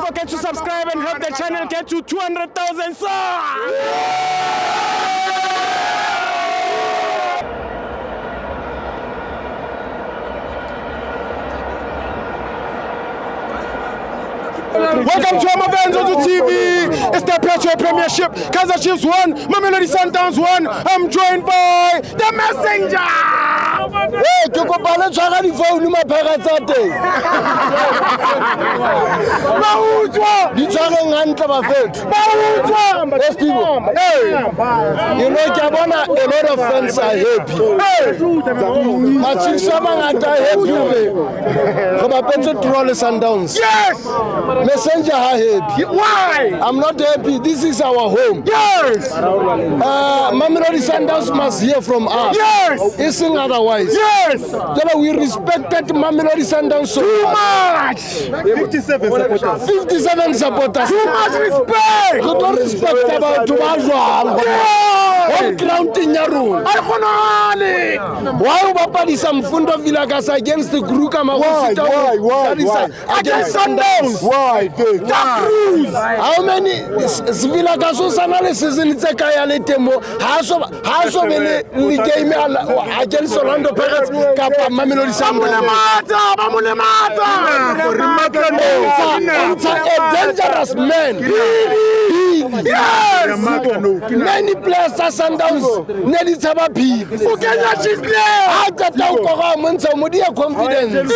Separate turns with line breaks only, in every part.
forget to subscribe and help the channel get to 200,000 subs. Welcome to FANS Wethu TV. It's the Plateau Premiership. Kaizer Chiefs won, Mamelodi Sundowns won. I'm joined by the messenger.
Hey, tu compare chaka di phone ma pagatsate.
Mautwa.
Di chaka ngantla ba fethu.
Mautwa.
Estivo. Hey. You know Gabona, a lot of fans are happy. Hey. Ma Chiefs mangata happy. Go ba pentse troll Sundowns.
Yes.
Messenger are happy.
Why?
I'm not happy. This is our home.
Yes.
Mamelodi Sundowns must hear from us.
Yes.
Isn't otherwise.
Yes.
We respected Mamelodi Sundowns so
much.
57 supporters.
57 supporters.
Too much respect.
We don't respect about Tubazwa. Home ground in Yarun. Why Bapadisa Mfundo Villagas against the Grukama?
Why?
Against Sundowns.
Why?
How many Villagas analysis in Zekaya Temo? How many game against Orlando Pirates? Kappa Mamelodi Sundowns. It's a dangerous man.
Yes.
Many players are Sundowns. Nelly Sabapi. Confidence.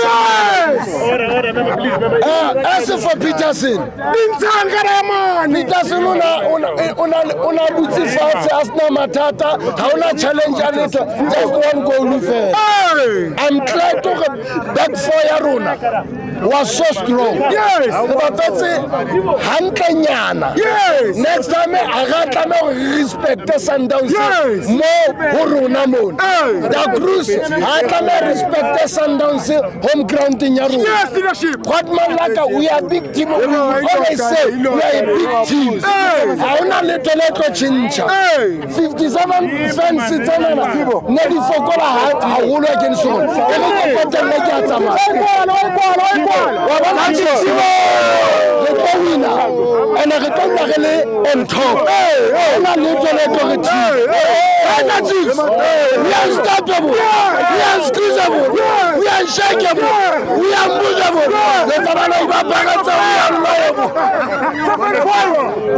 As for Peterson. Peterson una buti false asna matata. Hauna challenge a little. Just one goal fair. I'm glad to that fire Runa was so strong.
Yes.
But that's it. Hankanyana.
Yes.
Next time I got respect the Sundowns.
Yes.
More Huruna Moon. The Cruz, I can respect the Sundowns home ground in Yaru.
Yes, leadership.
What man like we are big team. Always say we are a big team. I want a little chincha. 57 fans in Tanana. Nelly Fokola I will against one. And I return on top. We are unstoppable. We are excusable. We are unshakable. We are movable.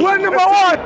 We're number one.